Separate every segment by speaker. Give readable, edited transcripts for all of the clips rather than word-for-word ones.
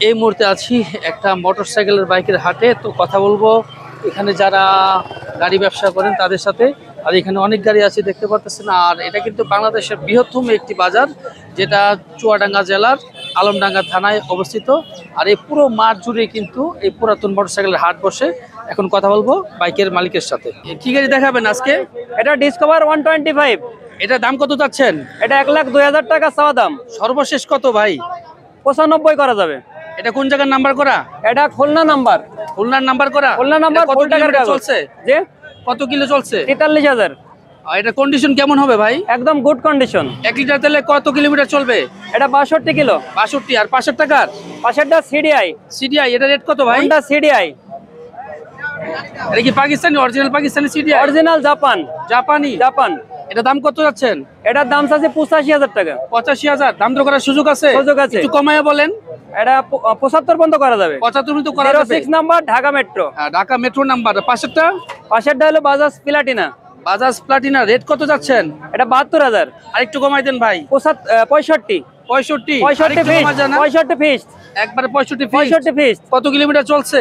Speaker 1: এই মুহূর্তে আছি একটা মোটরসাইকেলের বাইকের হাটে। তো কথা বলবো এখানে যারা গাড়ি ব্যবসা করেন তাদের সাথে। আর এখানে অনেক গাড়ি আছে দেখতে পাচ্ছেন। আর এটা কিন্তু বাংলাদেশের বৃহত্তম একটি বাজার, যেটা চুয়াডাঙ্গা জেলার আলমডাঙ্গা থানায় অবস্থিত। আর এই পুরো মাঠ জুড়ে কিন্তু এই পুরাতন মোটরসাইকেলের হাট বসে। এখন কথা বলবো বাইকের মালিকের সাথে। কি গাড়ি দেখাবেন আজকে?
Speaker 2: এটা ডিসকভার 125।
Speaker 1: এটা দাম কত চাচ্ছেন?
Speaker 2: এটা 1,02,000 টাকা চাওয়া দাম।
Speaker 1: সর্বশেষ কত ভাই?
Speaker 2: 95 করা যাবে।
Speaker 1: এটা কোন জায়গার নাম্বার করা?
Speaker 2: এটা খুলনা নাম্বার।
Speaker 1: খুলনার নাম্বার করা?
Speaker 2: খুলনা নাম্বার।
Speaker 1: কত টাকার চলছে?
Speaker 2: যে
Speaker 1: কত কিলো চলছে?
Speaker 2: 43,000।
Speaker 1: এটা কন্ডিশন কেমন হবে ভাই?
Speaker 2: একদম গুড কন্ডিশন।
Speaker 1: 1 লিটার তেলে কত কিলোমিটার চলবে?
Speaker 2: এটা 62 কিলো।
Speaker 1: 62। আর 65 টাকার
Speaker 2: পাশেরটা সিডিআই।
Speaker 1: সিডিআই, এটা রেট কত ভাই?
Speaker 2: এটা সিডিআই।
Speaker 1: এটা কি Pakistani, original Pakistani CDI?
Speaker 2: Original Japan.
Speaker 1: জাপানি?
Speaker 2: জাপান।
Speaker 1: এটা দাম কত যাচ্ছেন?
Speaker 2: এটার দাম আছে 85,000 টাকা।
Speaker 1: 85,000? দাম দর করার সুযোগ আছে?
Speaker 2: সুযোগ আছে।
Speaker 1: একটু কমায় বলেন।
Speaker 2: এটা 75 পর্যন্ত করা যাবে।
Speaker 1: 75 পর্যন্ত করা যাবে।
Speaker 2: 06 নাম্বার, ঢাকা মেট্রো।
Speaker 1: হ্যাঁ, ঢাকা মেট্রো নাম্বার। পাশেরটা?
Speaker 2: পাশেরটা হলো Bajaj Platina.
Speaker 1: Bajaj Platina. Rate কত যাচ্ছেন?
Speaker 2: এটা 72,000।
Speaker 1: আর একটু কমাই দেন ভাই।
Speaker 2: 65। 65 ফিক্সড।
Speaker 1: একবারে 65
Speaker 2: ফিক্সড।
Speaker 1: কত কিলোমিটার চলছে?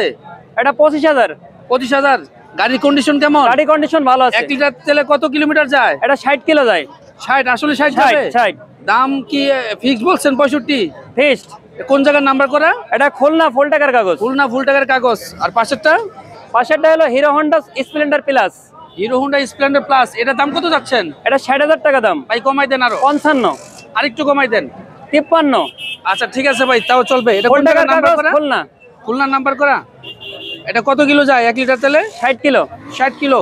Speaker 2: এটা 25,000।
Speaker 1: 25,000। গাড়ির কন্ডিশন কেমন?
Speaker 2: গাড়ি কন্ডিশন ভালো আছে।
Speaker 1: 1 লিটার তেলে কত কিলোমিটার যায়?
Speaker 2: এটা 60 কিলো যায়।
Speaker 1: 60? আসলে 60 যাবে?
Speaker 2: 60।
Speaker 1: দাম কি ফিক্সড বলছেন? 65
Speaker 2: ফিক্সড।
Speaker 1: কোন জায়গার নাম্বার করা?
Speaker 2: এটা খুলনা ফুল টাকার কাগজ।
Speaker 1: খুলনা ফুল টাকার কাগজ। আর পাশেরটা?
Speaker 2: পাশেরটা হলো hero Honda Splendor plus.
Speaker 1: Hero Honda Splendor plus. এটা দাম কত যাচ্ছেন?
Speaker 2: এটা 60,000 টাকা দাম।
Speaker 1: ভাই কমাই দেন আরো।
Speaker 2: 55।
Speaker 1: আরেকটু কমাই দেন।
Speaker 2: 53।
Speaker 1: আচ্ছা ঠিক আছে ভাই, তাও চলবে। এটা
Speaker 2: ফুল
Speaker 1: কোন
Speaker 2: টাকার
Speaker 1: জায়গার নাম্বার
Speaker 2: কাগজ
Speaker 1: করা?
Speaker 2: খুলনা।
Speaker 1: খুলনার নাম্বার করা। এটা কত কিলো যায় 1 লিটার তেলে?
Speaker 2: 60 কিলো।
Speaker 1: 60 কিলো।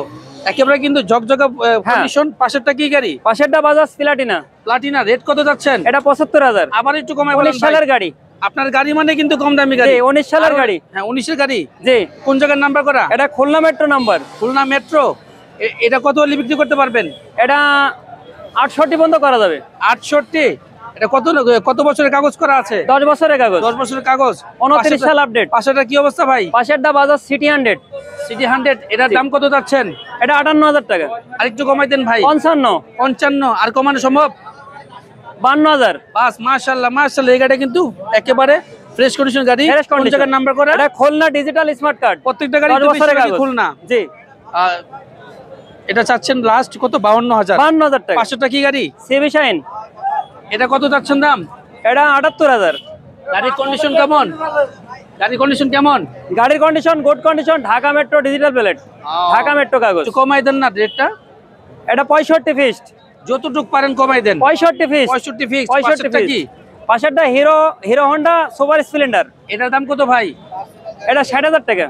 Speaker 1: একেবারে কিন্তু ঝকঝকা কন্ডিশন। পাশেরটা কি গাড়ি?
Speaker 2: পাশেরটা বাজাজ প্লাটিনা।
Speaker 1: প্লাটিনা। রেট কত যাচ্ছেন?
Speaker 2: এটা 75,000।
Speaker 1: আবার একটু কমাই বলেন
Speaker 2: 19
Speaker 1: ভাই।
Speaker 2: সালের গাড়ি।
Speaker 1: আপনার গাড়ি মানে কিন্তু কম দামি গাড়ি।
Speaker 2: জি, 19 সালের গাড়ি।
Speaker 1: হ্যাঁ, 19 এর গাড়ি।
Speaker 2: জি।
Speaker 1: কোন জায়গার নাম্বার করা?
Speaker 2: এটা Khulna metro number.
Speaker 1: Khulna metro. এটা কত হলে বিক্রি করতে পারবেন?
Speaker 2: এটা 68 পর্যন্ত করা যাবে।
Speaker 1: 68? এটা কত বছরের কাগজ করা আছে?
Speaker 2: 10 বছরের কাগজ।
Speaker 1: 10 বছরের কাগজ।
Speaker 2: 29 সাল আপডেট।
Speaker 1: পাশেরটা কি অবস্থা ভাই?
Speaker 2: পাশেরটা বাজাজ সিটি 100।
Speaker 1: সিটি 100। এটার দাম কত যাচ্ছেন?
Speaker 2: এটা 58,000 টাকা।
Speaker 1: আরেকটু কমাই দেন ভাই।
Speaker 2: 55।
Speaker 1: 55? আর কমানো সম্ভব?
Speaker 2: 52,000।
Speaker 1: বাস, মাশাআল্লাহ মাশাআল্লাহ। এই গাড়ি কিন্তু একেবারে ফ্রেশ কন্ডিশন গাড়ি। কোন জায়গার নাম্বার করা?
Speaker 2: এটা খুলনা ডিজিটাল স্মার্ট কার্ড।
Speaker 1: প্রত্যেকটা গাড়ি
Speaker 2: 10 বছরের কাগজ।
Speaker 1: খুলনা।
Speaker 2: জি।
Speaker 1: এটা চাচ্ছেন লাস্ট কত? 52,000?
Speaker 2: 52,000 টাকা।
Speaker 1: পাশেরটা কি গাড়ি?
Speaker 2: CB Shine.
Speaker 1: এটা কত চাচ্ছেন দাম?
Speaker 2: এটা 78,000।
Speaker 1: গাড়ির কন্ডিশন কেমন? গাড়ির কন্ডিশন কেমন?
Speaker 2: গাড়ির condition good condition. Dhaka metro digital plate. Dhaka metro কাগজ।
Speaker 1: একটু কমাই দেন না রেটটা।
Speaker 2: এটা 65 ফিক্সড।
Speaker 1: যতটুকু পারেন কমাই দেন।
Speaker 2: 65 ফিক্সড।
Speaker 1: 65 ফিক্স।
Speaker 2: 65
Speaker 1: পাশেরটা কি?
Speaker 2: পাশেরটা হিরো হোন্ডা সুপার স্প্লেন্ডার।
Speaker 1: এটার দাম কত ভাই?
Speaker 2: এটা 60,000 টাকা।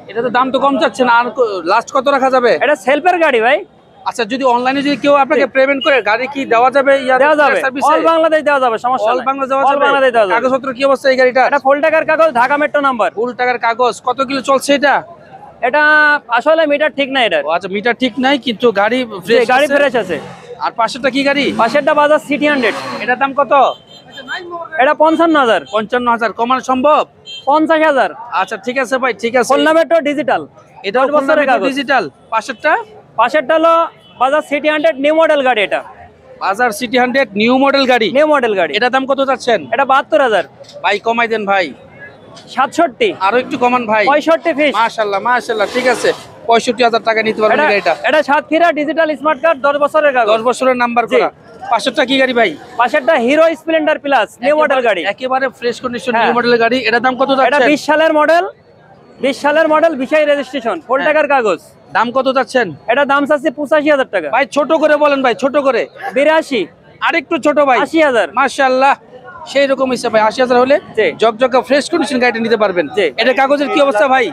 Speaker 1: এটা তো দাম তো কম চাচ্ছেন। আর লাস্ট কত রাখা যাবে?
Speaker 2: এটা সেলফের গাড়ি ভাই।
Speaker 1: আচ্ছা, যদি অনলাইনে যদি কেউ আপনাকে পেমেন্ট করে গাড়ি কি দেওয়া যাবে?
Speaker 2: দেওয়া যাবে। অল বাংলাদেশ দেওয়া যাবে, সমস্যা
Speaker 1: অল
Speaker 2: নাই।
Speaker 1: বাংলাদেশ দেওয়া
Speaker 2: অল
Speaker 1: যাবে।
Speaker 2: বাংলাদেশ দেওয়া যাবে।
Speaker 1: কাগজপত্র কি অবস্থা এই গাড়িটা?
Speaker 2: এটা ফুল টাকার কাগজ, ঢাকা মেট্রো নাম্বার।
Speaker 1: ফুল টাকার কাগজ। কত কিলো চলছে এটা?
Speaker 2: এটা আসলে মিটার ঠিক নাই এটা।
Speaker 1: আচ্ছা, মিটার ঠিক নাই কিন্তু গাড়ি ফ্রেশ।
Speaker 2: গাড়ি ফ্রেশ আছে।
Speaker 1: আর পাশেরটা কি গাড়ি?
Speaker 2: পাশেরটা বাজাজ সিটি 100।
Speaker 1: এটার দাম কত?
Speaker 2: এটা 55,000।
Speaker 1: 55,000? কমানো সম্ভব?
Speaker 2: 50,000।
Speaker 1: আচ্ছা ঠিক আছে ভাই, ঠিক আছে।
Speaker 2: Khulna metro digital.
Speaker 1: এটা
Speaker 2: 10 বছরের কাগজ।
Speaker 1: ডিজিটাল। পাশেরটা?
Speaker 2: পাশেরটা হলো বাজাজ সিটি 100 নিউ মডেল গাড়ি। এটা
Speaker 1: বাজাজ সিটি 100 নিউ মডেল গাড়ি।
Speaker 2: নিউ মডেল গাড়ি।
Speaker 1: এটার দাম কত যাচ্ছেন?
Speaker 2: এটা 72,000।
Speaker 1: ভাই কমাই দেন ভাই।
Speaker 2: 67।
Speaker 1: আরো একটু কমান ভাই।
Speaker 2: 65 ফিক্স।
Speaker 1: মাশাআল্লাহ মাশাআল্লাহ। ঠিক আছে, 65,000 টাকা নিতে পারবেন গাড়িটা।
Speaker 2: এটা সাতক্ষীরা ডিজিটাল স্মার্ট কার্ড, 10 বছরের কাগজ।
Speaker 1: 10 বছরের নাম্বার করা। পাশেরটা কি গাড়ি ভাই?
Speaker 2: পাশেরটা hero Splendor plus new model গাড়ি।
Speaker 1: একেবারে ফ্রেশ কন্ডিশন নিউ মডেলের গাড়ি। এটার দাম কত
Speaker 2: এটা
Speaker 1: যাচ্ছে?
Speaker 2: 20 সালের মডেল। 20 সালের মডেল, 20 রেজিস্ট্রেশন, ফুল টাকার কাগজ।
Speaker 1: দাম কত যাচ্ছেন?
Speaker 2: এটা দাম চাচ্ছে 85,000 টাকা।
Speaker 1: ভাই ছোট করে বলেন ভাই, ছোট করে।
Speaker 2: 82।
Speaker 1: আরেকটু ছোট ভাই।
Speaker 2: 80,000।
Speaker 1: মাশাআল্লাহ, সেই রকম হিসাব ভাই। 80,000 হলে জকজকা ফ্রেশ কন্ডিশন গাড়িটা নিতে পারবেন। এটা কাগজের কি অবস্থা ভাই?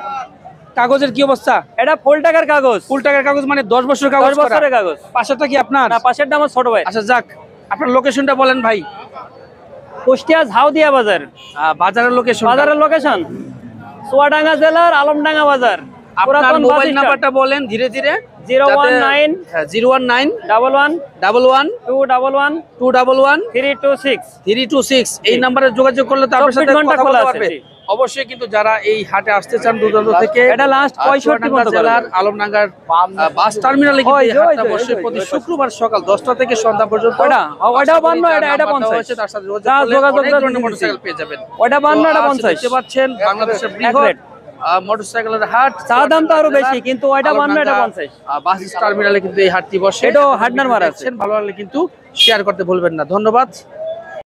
Speaker 1: কাগজের কি অবস্থা?
Speaker 2: এটা ফুল টাকার কাগজ।
Speaker 1: ফুল টাকার কাগজ মানে 10 বছরের কাগজ।
Speaker 2: 10 বছরের কাগজ।
Speaker 1: পাশেরটা কি আপনার?
Speaker 2: না, পাশেরটা আমার ছোট ভাই।
Speaker 1: আচ্ছা যাক, আপনার লোকেশনটা বলেন ভাই।
Speaker 2: কুষ্টিয়া ঝাউদিয়া বাজার।
Speaker 1: বাজারের লোকেশন?
Speaker 2: বাজারের লোকেশন চুয়াডাঙ্গা জেলার আলমডাঙ্গা বাজার।
Speaker 1: আপনার মোবাইল নাম্বারটা বলেন ধীরে ধীরে।
Speaker 2: 019
Speaker 1: 019
Speaker 2: 11
Speaker 1: 11
Speaker 2: 211
Speaker 1: 211
Speaker 2: 326
Speaker 1: 326। এই নম্বরে যোগাযোগ করলে তো আপনার সাথে কথা বলতে পারবে। অবশ্যই কিন্তু যারা এই হাটে আসতে চান দূরান্ত থেকে,
Speaker 2: এটা লাস্ট 65
Speaker 1: চুয়াডাঙ্গা
Speaker 2: মতো করে
Speaker 1: জেলার আলমডাঙ্গার বাস টার্মিনালে কিন্তু
Speaker 2: ওই
Speaker 1: এই
Speaker 2: যে, ওই
Speaker 1: হাটটা
Speaker 2: যে,
Speaker 1: বসে
Speaker 2: ওই যে,
Speaker 1: প্রতি
Speaker 2: ওই যে।
Speaker 1: শুক্রবার সকাল 10টা থেকে সন্ধ্যা পর্যন্ত।
Speaker 2: ওটা 52, এটা
Speaker 1: নাম্বার
Speaker 2: 50
Speaker 1: দেওয়া হয়েছে, তার সাথে যোগাযোগ
Speaker 2: যা
Speaker 1: করলে
Speaker 2: যোগাযোগ
Speaker 1: অনেক
Speaker 2: করে
Speaker 1: ধরনের
Speaker 2: দিচ্ছি।
Speaker 1: মোটরসাইকেল পেয়ে যাবেন।
Speaker 2: ওটা 52, এটা
Speaker 1: তো আজ
Speaker 2: 50।
Speaker 1: দেখতে পাচ্ছেন বাংলাদেশের
Speaker 2: এক
Speaker 1: বৃহৎ
Speaker 2: রেট।
Speaker 1: মোটরসাইকেলের হাট,
Speaker 2: চা দাম তো আরো
Speaker 1: চুয়াডাঙ্গা
Speaker 2: বেশি,
Speaker 1: জেলার
Speaker 2: কিন্তু ওইটা 52, এটা
Speaker 1: আলমডাঙ্গা,
Speaker 2: 50।
Speaker 1: বাস টার্মিনালে কিন্তু এই হাটটি বসে।
Speaker 2: এটাও হাট নাম্বার আছে।
Speaker 1: ভালো লাগলে কিন্তু শেয়ার করতে ভুলবেন না। ধন্যবাদ।